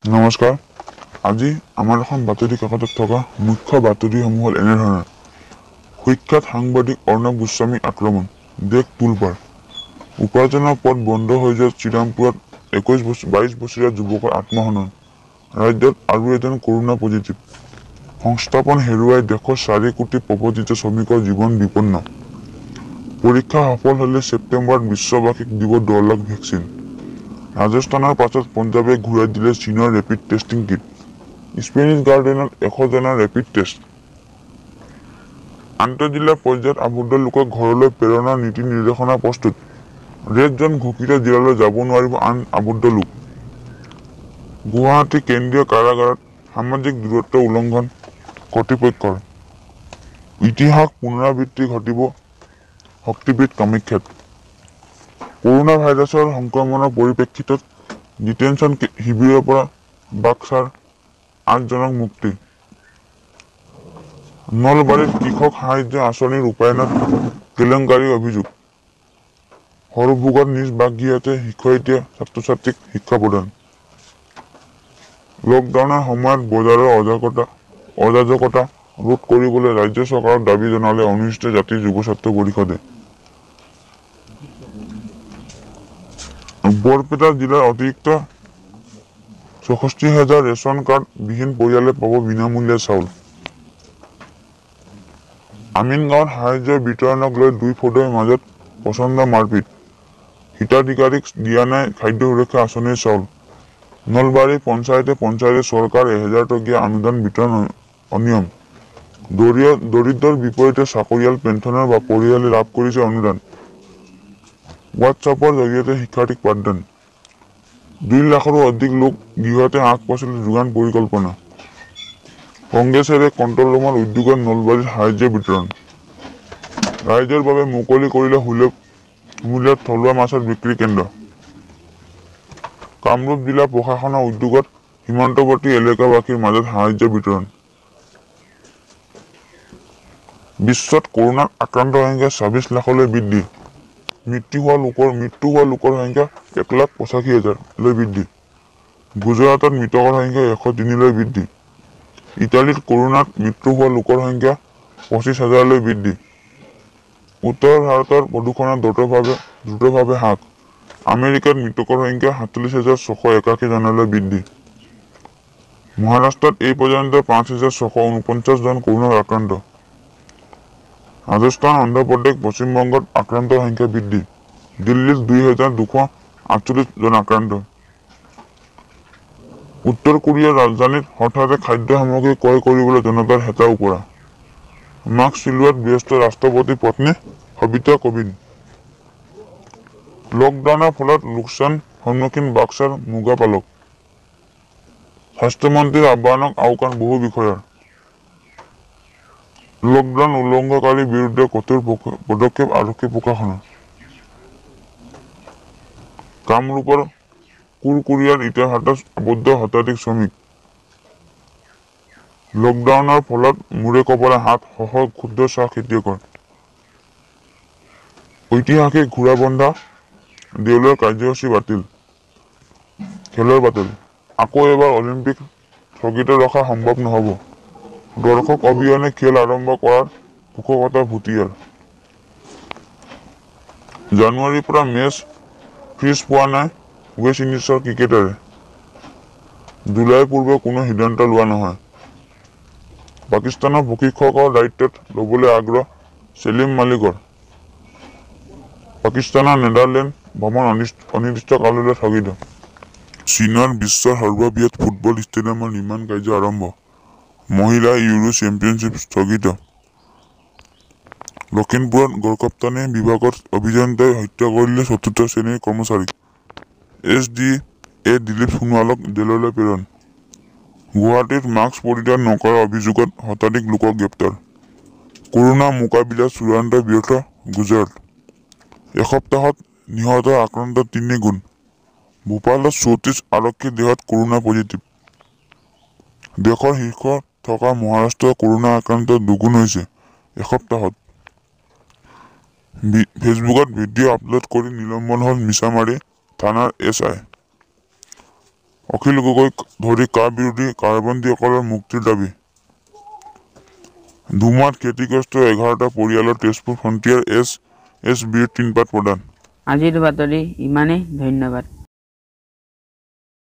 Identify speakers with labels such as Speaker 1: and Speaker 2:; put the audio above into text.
Speaker 1: নমস্কাৰ। আজি আমাৰ এখন বাতৰি কাকতত থকা মুখ্য বাতৰিসমূহ হ'ল এনেধৰণৰ। সুখ্যাত সাংবাদিক অৰ্ণৱ গোস্বামী আক্ৰমণ, দেশ তোলপাৰ। উপাৰ্জনৰ পথ বন্ধ হৈ যোৱা শ্ৰীৰামপুৰত 22 বছৰীয়া যুৱকৰ আত্মহনন। ৰাজ্যত আৰু এজন কৰোনা পজিটিভ। সংস্থাপন হেৰুৱাই দেশৰ 4 কোটি প্ৰব্ৰজিত শ্ৰমিকৰ জীৱন বিপন্ন। পৰীক্ষা সফল হলে ছেপ্টেম্বৰত বিশ্ববাসীক দিব 10 লাখ ভেকচিন। ৰাজস্থানৰ পাছত পঞ্জাবে ঘূৰাই দিলে চীনৰ ৰেপিড টেষ্টিং কিট। স্পেনিছ গাৰ্ডেনত 100 জনৰ ৰেপিড টেষ্ট। আন্তঃজিলা পৰ্যায়ত আবদ্ধ লোকক ঘৰলৈ প্ৰেৰণৰ নীতি নিৰ্দেশনা প্ৰস্তুত। ৰেড জন ঘোষিত জিলালৈ যাব নোৱাৰিব আন আবদ্ধ লোক। গুৱাহাটী কেন্দ্ৰীয় কাৰাগাৰত সামাজিক দূৰত্ব উলংঘন কৰ্তৃপক্ষৰ। ইতিহাস পুনৰাবৃত্তি ঘটিব শক্তিপীঠ কামাখ্যাত। কৰোনা ভাইৰাছৰ সংক্ৰমণৰ পৰিপ্ৰেক্ষিতত ডিটেনশ্যন শিবিৰৰ পৰা বাক্সাৰ 8 জনক মুক্তি। নলবাৰীত কৃষক সাহায্য আঁচনিৰ ৰূপায়ণত কেলেংকাৰীৰ অভিযোগ। সৰভোগত নিজ বাসগৃহতে শিক্ষয়িত্ৰীয়ে ছাত্ৰ-ছাত্ৰীক শিক্ষা প্ৰদান। লকডাউনৰ সময়ত বজাৰৰ অৰাজকতা ৰোধ কৰিবলৈ ৰাজ্য চৰকাৰক দাবী জনালে অনুসূচিত জাতি যুৱ ছাত্ৰ পৰিষদে। বৰপেটা জিলাৰ অতিৰিক্ত 64,000 ৰেচন কাৰ্ড বিহীন পৰিয়ালে পাব বিনামূলীয়া চাউল। আমিনগাঁৱত সাহায্য বিতৰণক লৈ 2 ফটৈৰ মাজত প্ৰচণ্ড মাৰপিট। হিতাধিকাৰীক দিয়া নাই খাদ্য সুৰক্ষা আঁচনিৰ চাউল। নলবাৰী পঞ্চায়তে চৰকাৰ 1000 টকীয়া অনুদান বিতৰণ অনিয়ম। দৰিদ্ৰৰ বিপৰীতে চাকৰিয়াল পেঞ্চনৰ বা পৰিয়ালে লাভ কৰিছে অনুদান। হোৱাটছআপৰ জৰিয়তে শিক্ষাৰ্থীক পাঠদান। 2 লাখৰো অধিক লোক গৃহতে শাক-পাচলি যোগান পৰিকল্পনা। কংগ্ৰেছেৰে কণ্ট্ৰল ৰুমৰ উদ্যোগত নলবাৰীত সাহায্য বিতৰণ। ৰাইজৰ বাবে মুকলি কৰিলে সুলভ মূল্যত থলুৱা মাছৰ বিক্ৰী কেন্দ্ৰ। কামৰূপ জিলা প্ৰশাসনৰ উদ্যোগত সীমান্তৱৰ্তী এলেকাবাসীৰ মাজত সাহায্য বিতৰণ। বিশ্বত কৰোনাত আক্ৰান্তৰ সংখ্যা 26 লাখলৈ বৃদ্ধি। মৃত্যু হোৱা লোকৰ সংখ্যা 1,85,000 লৈ বৃদ্ধি। গুজৰাটত মৃতকৰ সংখ্যা 103 লৈ বৃদ্ধি। ইটালীত কৰোনাত মৃত্যু হোৱা লোকৰ সংখ্যা 25,000 লৈ বৃদ্ধি। উত্তৰ ভাৰতৰ প্ৰদূষণৰ দ্ৰুতভাৱে হ্ৰাস। আমেৰিকাত মৃতকৰ সংখ্যা 47,681 জনলৈ বৃদ্ধি। মহাৰাষ্ট্ৰত এই পৰ্যন্ত 5,649 জন কৰোনাত আক্ৰান্ত। ৰাজস্থান, অন্ধ্ৰপ্ৰদেশ, পশ্চিমবংগত আক্ৰান্তৰ সংখ্যা বৃদ্ধি। দিল্লীত 2,248 জন আক্ৰান্ত। উত্তৰ কোৰিয়াৰ ৰাজধানীত হঠাতে খাদ্য সামগ্ৰী ক্ৰয় কৰিবলৈ জনতাৰ হেতা ওপৰা। মাস্ক চিলোৱাত ব্যস্ত ৰাষ্ট্ৰপতিৰ পত্নী সবিতা কোবিন্দ। লকডাউনৰ ফলত লোকচান সন্মুখীন বাক্সাৰ মুগা পালক। স্বাস্থ্যমন্ত্ৰীৰ আহ্বানক আওকাণ বহু বিষয়াৰ। লকডাউন উলংঘনকাৰীৰ বিৰুদ্ধে কঠোৰ পদক্ষেপ আৰক্ষী প্ৰশাসনৰ। কামৰূপৰ কুৰকুৰিয়াৰ ইটাৰভাটাত আবদ্ধ শতাধিক শ্ৰমিক। লকডাউনৰ ফলত মূৰে কপালে হাত সহ ক্ষুদ্ৰ চাহ খেতিয়কৰ। ঐতিহাসিক ঘোঁৰাবন্ধা দেউলৰ কাৰ্যসূচী বাতিল। খেলৰ বাতিল। আকৌ এবাৰ অলিম্পিক স্থগিত ৰখা সম্ভৱ নহ'ব। দৰ্শক অবিহনে খেল আৰম্ভ কৰাৰ পোষকতা ভুটিয়াৰ। জানুৱাৰীৰ পৰা মেচ ফিক্স পোৱা নাই ৱেষ্ট ইণ্ডিজৰ ক্ৰিকেটাৰে। জুলাইৰ পূৰ্বে কোনো সিদ্ধান্ত লোৱা নহয়। পাকিস্তানৰ প্ৰশিক্ষকৰ দায়িত্বত ল'বলৈ আগ্ৰহ ছেলিম মালিকৰ। পাকিস্তানৰ নেদাৰলেণ্ড ভ্ৰমণ অনিৰ্দিষ্টকাললৈ স্থগিত। চীনত বিশ্বৰ সৰ্ববৃহৎ ফুটবল ষ্টেডিয়ামৰ নিৰ্মাণ কাৰ্য আৰম্ভ। মহিলা ইউৰো চেম্পিয়নশ্বিপ স্থগিত। লখিমপুৰত গড়কাপ্তানি বিভাগত অভিযন্তাই হত্যা কৰিলে ৪ৰ্থ শ্ৰেণীৰ কৰ্মচাৰীক। SDA দিলীপ সোণোৱালক জেললৈ প্ৰেৰণ। গুৱাহাটীত মাস্ক পৰিধান নকৰাৰ অভিযোগত শতাধিক লোকক গ্ৰেপ্তাৰ। কৰোনা মোকাবিলাত চূড়ান্ত ব্যৰ্থ গুজৰাট। এসপ্তাহত নিহতৰ আক্ৰান্ত ৩ গুণ। ভূপালত ৩৪ আৰক্ষীৰ দেহত কৰোনা পজিটিভ। দেশৰ শীৰ্ষত থকা মহাৰাষ্ট্ৰৰ কৰোনা আক্ৰান্ত দুগুণ হৈছে এসপ্তাহত। ফেচবুকত ভিডিঅ' আপলোড কৰি নিলম্বন হ'ল মিছামাৰী থানাৰ SI। অখিল গগৈক ধৰি কা বিৰোধী কাৰবন্দীসকলৰ মুক্তিৰ দাবী। ধুমুহাত ক্ষতিগ্ৰস্ত 11টা পৰিয়ালৰ তেজপুৰ ফ্ৰণ্টিয়াৰ এছ বিৰ 3 পাত প্ৰদান।
Speaker 2: আজিৰ বাতৰি ইমানেই, ধন্যবাদ।